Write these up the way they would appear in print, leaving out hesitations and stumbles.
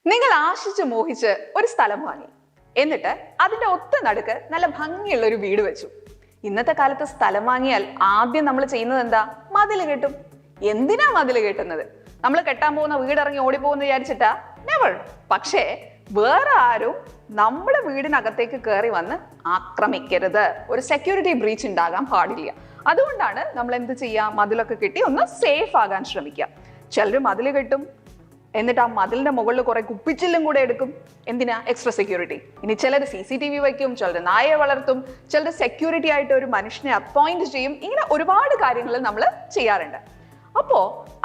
നിങ്ങൾ ആശിച്ച് മോഹിച്ച് ഒരു സ്ഥലം വാങ്ങി, എന്നിട്ട് അതിന്റെ ഒത്ത നടുക്ക് നല്ല ഭംഗിയുള്ള ഒരു വീട് വെച്ചു. ഇന്നത്തെ കാലത്ത് സ്ഥലം വാങ്ങിയാൽ ആദ്യം നമ്മൾ ചെയ്യുന്നത് എന്താ? മതില് കെട്ടും. എന്തിനാ മതില് കെട്ടുന്നത്? നമ്മൾ കെട്ടാൻ പോകുന്ന വീടിറങ്ങി ഓടിപ്പോകുന്ന വിചാരിച്ചിട്ടാ? നെവർ. പക്ഷേ വേറെ ആരും നമ്മുടെ വീടിനകത്തേക്ക് കയറി വന്ന് ആക്രമിക്കരുത്. ഒരു സെക്യൂരിറ്റി ബ്രീച്ച് ഉണ്ടാകാൻ പാടില്ല. അതുകൊണ്ടാണ് നമ്മൾ എന്ത് ചെയ്യുക? മതിലൊക്കെ കെട്ടി ഒന്ന് സേഫ് ആകാൻ ശ്രമിക്കുക. ചിലർ മതില് കെട്ടും, എന്നിട്ട് ആ മതിലിന്റെ മുകളിൽ കുറെ കുപ്പിച്ചില്ലും കൂടെ എടുക്കും. എന്തിനാ? Extra security. ഇനി ചിലർ CCTV വയ്ക്കും, ചിലർ നായയെ വളർത്തും, ചിലർ സെക്യൂരിറ്റി ആയിട്ട് ഒരു മനുഷ്യനെ അപ്പോയിന്റ് ചെയ്യും. ഇങ്ങനെ ഒരുപാട് കാര്യങ്ങൾ നമ്മൾ ചെയ്യാറുണ്ട്. അപ്പോ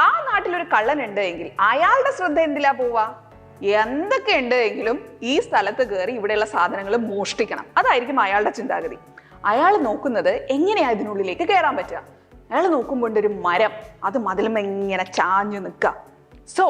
ആ നാട്ടിലൊരു കള്ളൻ ഉണ്ട് എങ്കിൽ അയാളുടെ ശ്രദ്ധ എന്തിലാ പോവാ? എന്തൊക്കെ ഉണ്ട് എങ്കിലും ഈ സ്ഥലത്ത് കയറി ഇവിടെയുള്ള സാധനങ്ങൾ മോഷ്ടിക്കണം. അതായിരിക്കും അയാളുടെ ചിന്താഗതി. അയാൾ നോക്കുന്നത് എങ്ങനെയാ ഇതിനുള്ളിലേക്ക് കയറാൻ പറ്റുക. അയാൾ നോക്കുമ്പോൾ ഒരു മരം, അത് മതിലും ഇങ്ങനെ ചാഞ്ഞു നിൽക്കുക. സോ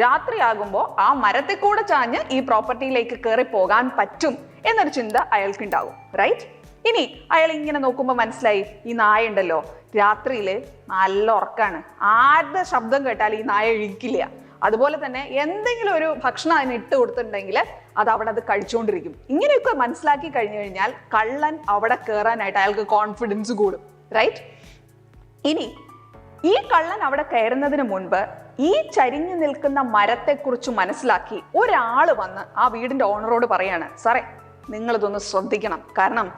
രാത്രിയാകുമ്പോൾ ആ മരത്തിൽ കൂടെ ചാഞ്ഞ് ഈ പ്രോപ്പർട്ടിയിലേക്ക് കയറി പോകാൻ പറ്റും എന്നൊരു ചിന്ത അയാൾക്കുണ്ടാവും. റൈറ്റ്? ഇനി അയാൾ ഇങ്ങനെ നോക്കുമ്പോൾ മനസ്സിലായി, ഈ നായ ഉണ്ടല്ലോ രാത്രിയിൽ നല്ല ഉറക്കാണ്, ആരുടെ ശബ്ദം കേട്ടാൽ ഈ നായ ഇഴിക്കില്ല. അതുപോലെ തന്നെ എന്തെങ്കിലും ഒരു ഭക്ഷണം അതിന് ഇട്ട് കൊടുത്തിട്ടുണ്ടെങ്കിൽ അത് അവിടെ അത് കഴിച്ചുകൊണ്ടിരിക്കും. ഇങ്ങനെയൊക്കെ മനസ്സിലാക്കി കഴിഞ്ഞു കഴിഞ്ഞാൽ കള്ളൻ അവിടെ കയറാനായിട്ട് അയാൾക്ക് കോൺഫിഡൻസ് കൂടും. റൈറ്റ്? ഇനി ഈ കള്ളൻ അവിടെ കയറുന്നതിന് മുൻപ് ഈ ചരിഞ്ഞു നിൽക്കുന്ന മരത്തെക്കുറിച്ച് മനസ്സിലാക്കി ഒരാൾ വന്ന് ആ വീടിന്റെ ഓണറോട് പറയാണ്, സാറേ നിങ്ങളിതൊന്ന് ശ്രദ്ധിക്കണം, കാരണം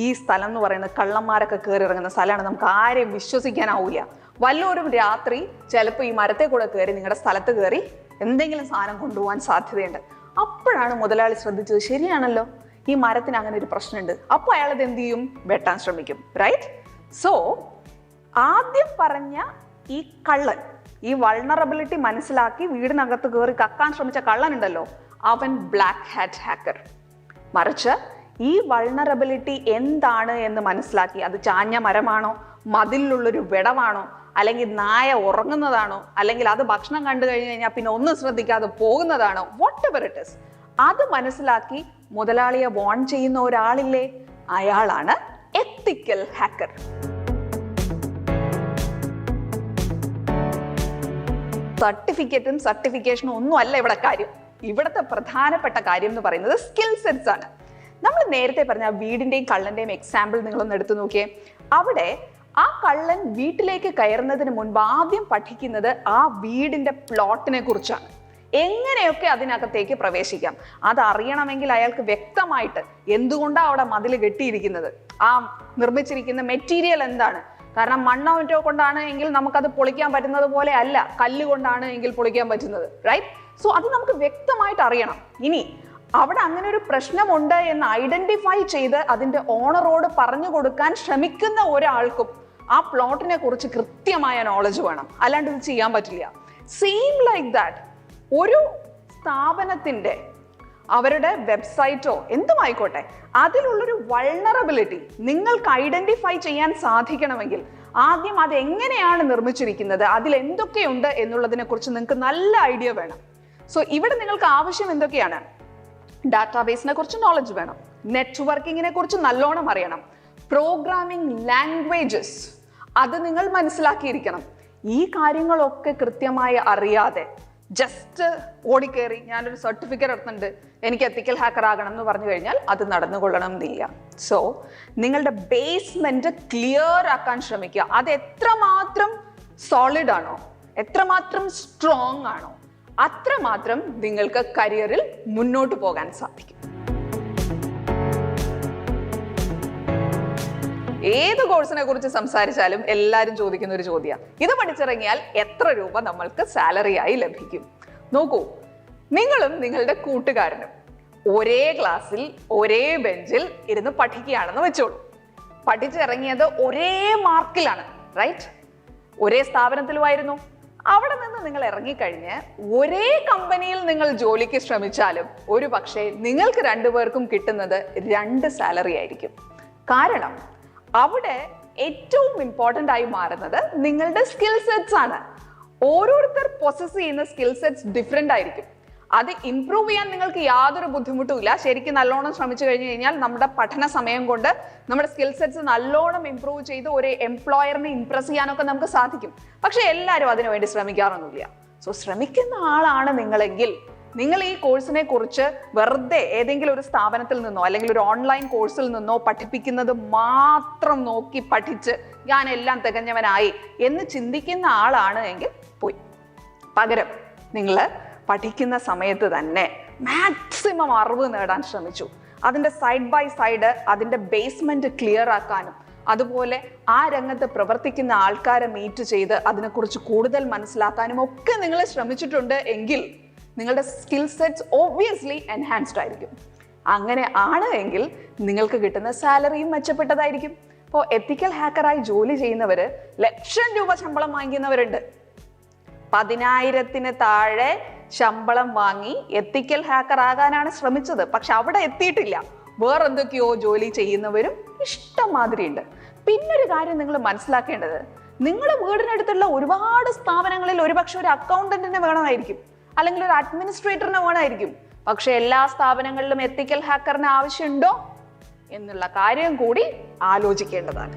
ഈ സ്ഥലം എന്ന് പറയുന്നത് കള്ളന്മാരൊക്കെ കയറി ഇറങ്ങുന്ന സ്ഥലമാണ്, നമുക്ക് ആരെയും വിശ്വസിക്കാനാവില്ല. വല്ലവരും രാത്രി ചിലപ്പോൾ ഈ മരത്തെ കൂടെ കയറി നിങ്ങളുടെ സ്ഥലത്ത് കയറി എന്തെങ്കിലും സാധനം കൊണ്ടുപോകാൻ സാധ്യതയുണ്ട്. അപ്പോഴാണ് മുതലാളി ശ്രദ്ധിച്ചത്, ശരിയാണല്ലോ, ഈ മരത്തിന് അങ്ങനെ ഒരു പ്രശ്നമുണ്ട്. അപ്പോൾ അയാളത് എന്ത് ചെയ്യും? വെട്ടാൻ ശ്രമിക്കും. റൈറ്റ്? സോ ആദ്യം പറഞ്ഞ ഈ കള്ളൻ, ഈ വൾണറബിലിറ്റി മനസ്സിലാക്കി വീടിനകത്ത് കയറി കക്കാൻ ശ്രമിച്ച കള്ളൻ ഉണ്ടല്ലോ, അവൻ ബ്ലാക്ക് ഹാറ്റ് ഹാക്കർ. മറിച്ച് ഈ വൾണറബിലിറ്റി എന്താണ് എന്ന് മനസ്സിലാക്കി, അത് ചാഞ്ഞ മരമാണോ, മതിലുള്ളൊരു വിടവാണോ, അല്ലെങ്കിൽ നായ ഉറങ്ങുന്നതാണോ, അല്ലെങ്കിൽ അത് ഭക്ഷണം കണ്ടു കഴിഞ്ഞു കഴിഞ്ഞാൽ പിന്നെ ഒന്നും ശ്രദ്ധിക്കാതെ പോകുന്നതാണോ, വാട്ട് എവർ ഇറ്റ് ഇസ്, അത് മനസ്സിലാക്കി മുതലാളിയെ വാൺ ചെയ്യുന്ന ഒരാളില്ലേ, അയാളാണ് എത്തിക്കൽ ഹാക്കർ. സർട്ടിഫിക്കറ്റും സർട്ടിഫിക്കേഷനും ഒന്നും അല്ല ഇവിടെ കാര്യം. ഇവിടുത്തെ പ്രധാനപ്പെട്ട കാര്യം എന്ന് പറയുന്നത് സ്കിൽ സെറ്റ്സ് ആണ്. നമ്മൾ നേരത്തെ പറഞ്ഞ വീടിന്റെയും കള്ളന്റെയും എക്സാമ്പിൾ നിങ്ങളൊന്ന് എടുത്തു നോക്കിയേ. അവിടെ ആ കള്ളൻ വീട്ടിലേക്ക് കയറുന്നതിന് മുൻപ് ആദ്യം പഠിക്കുന്നത് ആ വീടിന്റെ പ്ലോട്ടിനെ കുറിച്ചാണ്. എങ്ങനെയൊക്കെ അതിനകത്തേക്ക് പ്രവേശിക്കാം അതറിയണമെങ്കിൽ അയാൾക്ക് വ്യക്തമായിട്ട് എന്തുകൊണ്ടാണ് അവിടെ മതിൽ കെട്ടിയിരിക്കുന്നത്, ആ നിർമ്മിച്ചിരിക്കുന്ന മെറ്റീരിയൽ എന്താണ്. കാരണം മണ്ണോ മറ്റോ കൊണ്ടാണ് എങ്കിൽ നമുക്കത് പൊളിക്കാൻ പറ്റുന്നത് പോലെ അല്ല, കല്ല് കൊണ്ടാണ് എങ്കിൽ പൊളിക്കാൻ പറ്റുന്നത്. റൈറ്റ്? സോ അത് നമുക്ക് വ്യക്തമായിട്ട് അറിയണം. ഇനി അവിടെ അങ്ങനെ ഒരു പ്രശ്നമുണ്ട് എന്ന് ഐഡന്റിഫൈ ചെയ്ത് അതിന്റെ ഓണറോട് പറഞ്ഞു കൊടുക്കാൻ ശ്രമിക്കുന്ന ഒരാൾക്കും ആ പ്ലോട്ടിനെ കുറിച്ച് കൃത്യമായ നോളജ് വേണം, അല്ലാണ്ട് ഇത് ചെയ്യാൻ പറ്റില്ല. സെയിം ലൈക്ക് ദാറ്റ് ഒരു സ്ഥാപനത്തിന്റെ അവരുടെ വെബ്സൈറ്റോ എന്തുമായിക്കോട്ടെ അതിലുള്ളൊരു വൾണറബിലിറ്റി നിങ്ങൾക്ക് ഐഡന്റിഫൈ ചെയ്യാൻ സാധിക്കണമെങ്കിൽ ആദ്യം അത് എങ്ങനെയാണ് നിർമ്മിച്ചിരിക്കുന്നത്, അതിൽ എന്തൊക്കെയുണ്ട് എന്നുള്ളതിനെ കുറിച്ച് നിങ്ങൾക്ക് നല്ല ഐഡിയ വേണം. സോ ഇവിടെ നിങ്ങൾക്ക് ആവശ്യം എന്തൊക്കെയാണ്? ഡാറ്റാബേസിനെ കുറിച്ച് നോളജ് വേണം, നെറ്റ്വർക്കിങ്ങിനെ കുറിച്ച് നല്ലോണം അറിയണം, പ്രോഗ്രാമിംഗ് ലാംഗ്വേജസ് അത് നിങ്ങൾ മനസ്സിലാക്കിയിരിക്കണം. ഈ കാര്യങ്ങളൊക്കെ കൃത്യമായി അറിയാതെ ജസ്റ്റ് ഓടിക്കേറി ഞാനൊരു സർട്ടിഫിക്കറ്റ് എടുത്തിട്ടുണ്ട് എനിക്ക് എത്തിക്കൽ ഹാക്കർ ആകണം എന്ന് പറഞ്ഞു കഴിഞ്ഞാൽ അത് നടന്നുകൊള്ളണം എന്നില്ല. സോ നിങ്ങളുടെ ബേസ്മെന്റ് ക്ലിയർ ആക്കാൻ ശ്രമിക്കുക. അത് എത്രമാത്രം സോളിഡ് ആണോ, എത്രമാത്രം സ്ട്രോങ് ആണോ, അത്രമാത്രം നിങ്ങൾക്ക് കരിയറിൽ മുന്നോട്ട് പോകാൻ സാധിക്കും. ഏത് കോഴ്സിനെ കുറിച്ച് സംസാരിച്ചാലും എല്ലാവരും ചോദിക്കുന്ന ഒരു ചോദ്യമാണ്, ഇത് പഠിച്ചിറങ്ങിയാൽ എത്ര രൂപ നമ്മൾക്ക് സാലറി ആയി ലഭിക്കും? നോക്കൂ, നിങ്ങളും നിങ്ങളുടെ കൂട്ടുകാരനും ഒരേ ക്ലാസ്സിൽ ഒരേ ബെഞ്ചിൽ ഇരുന്ന് പഠിക്കുകയാണെന്ന് വെച്ചോളൂ. പഠിച്ചിറങ്ങിയത് ഒരേ മാർക്കിലാണ്. റൈറ്റ്? ഒരേ സ്ഥാപനത്തിലുമായിരുന്നു. അവിടെ നിന്ന് നിങ്ങൾ ഇറങ്ങിക്കഴിഞ്ഞ് ഒരേ കമ്പനിയിൽ നിങ്ങൾ ജോലിക്ക് ശ്രമിച്ചാലും ഒരു പക്ഷേ നിങ്ങൾക്ക് രണ്ടുപേർക്കും കിട്ടുന്നത് 2 സാലറി ആയിരിക്കും. കാരണം അവിടെ ഏറ്റവും ഇമ്പോർട്ടൻ്റ് ആയി മാറുന്നത് നിങ്ങളുടെ സ്കിൽ സെറ്റ്സ് ആണ്. ഓരോരുത്തർ പൊസസ് ചെയ്യുന്ന സ്കിൽ സെറ്റ്സ് ഡിഫറെൻ്റ് ആയിരിക്കും. അത് ഇംപ്രൂവ് ചെയ്യാൻ നിങ്ങൾക്ക് യാതൊരു ബുദ്ധിമുട്ടും ഇല്ല. ശരിക്കും നല്ലോണം ശ്രമിച്ചു കഴിഞ്ഞു കഴിഞ്ഞാൽ നമ്മുടെ പഠന സമയം കൊണ്ട് നമ്മുടെ സ്കിൽ സെറ്റ്സ് നല്ലോണം ഇംപ്രൂവ് ചെയ്ത് ഒരു എംപ്ലോയറിനെ ഇംപ്രസ് ചെയ്യാനൊക്കെ നമുക്ക് സാധിക്കും. പക്ഷെ എല്ലാവരും അതിനു വേണ്ടി ശ്രമിക്കാറൊന്നുമില്ല. സോ ശ്രമിക്കുന്ന ആളാണ് നിങ്ങളെങ്കിൽ നിങ്ങൾ ഈ കോഴ്സിനെ കുറിച്ച് വെറുതെ ഏതെങ്കിലും ഒരു സ്ഥാപനത്തിൽ നിന്നോ അല്ലെങ്കിൽ ഒരു ഓൺലൈൻ കോഴ്സിൽ നിന്നോ പഠിപ്പിക്കുന്നത് മാത്രം നോക്കി പഠിച്ച് ഞാൻ എല്ലാം തികഞ്ഞവനായി എന്ന് ചിന്തിക്കുന്ന ആളാണ് എങ്കിൽ പോയി. പകരം നിങ്ങൾ പഠിക്കുന്ന സമയത്ത് തന്നെ മാക്സിമം അറിവ് നേടാൻ ശ്രമിച്ചു. അതിൻ്റെ സൈഡ് ബൈ സൈഡ് അതിൻ്റെ ബേസ്മെന്റ് ക്ലിയർ ആക്കാനും അതുപോലെ ആ രംഗത്ത് പ്രവർത്തിക്കുന്ന ആൾക്കാരെ മീറ്റ് ചെയ്ത് അതിനെക്കുറിച്ച് കൂടുതൽ മനസ്സിലാക്കാനും ഒക്കെ നിങ്ങൾ ശ്രമിച്ചിട്ടുണ്ട് എങ്കിൽ നിങ്ങളുടെ സ്കിൽ സെറ്റ്സ് ഒബ്വിയസ്ലി എൻഹാൻസ്ഡ് ആയിരിക്കും. അങ്ങനെ ആണ് എങ്കിൽ നിങ്ങൾക്ക് കിട്ടുന്ന സാലറിയും മെച്ചപ്പെട്ടതായിരിക്കും. ഇപ്പോൾ എത്തിക്കൽ ഹാക്കറായി ജോലി ചെയ്യുന്നവർ ലക്ഷം രൂപ ശമ്പളം വാങ്ങിക്കുന്നവരുണ്ട്. 10,000-ന് താഴെ ശമ്പളം വാങ്ങി എത്തിക്കൽ ഹാക്കർ ആകാനാണ് ശ്രമിച്ചത്. പക്ഷെ അവിടെ എത്തിയിട്ടില്ല. വേറെന്തൊക്കെയോ ജോലി ചെയ്യുന്നവരും ഇഷ്ടം മാതിരി ഉണ്ട്. പിന്നൊരു കാര്യം നിങ്ങൾ മനസ്സിലാക്കേണ്ടത്, നിങ്ങളുടെ വീടിനടുത്തുള്ള ഒരുപാട് സ്ഥാപനങ്ങളിൽ ഒരുപക്ഷെ ഒരു അക്കൗണ്ടന്റിനെ വേണമായിരിക്കും, അല്ലെങ്കിൽ ഒരു അഡ്മിനിസ്ട്രേറ്ററിനെ വേണമായിരിക്കും. പക്ഷെ എല്ലാ സ്ഥാപനങ്ങളിലും എത്തിക്കൽ ഹാക്കറിന് ആവശ്യമുണ്ടോ എന്നുള്ള കാര്യം കൂടി ആലോചിക്കേണ്ടതാണ്.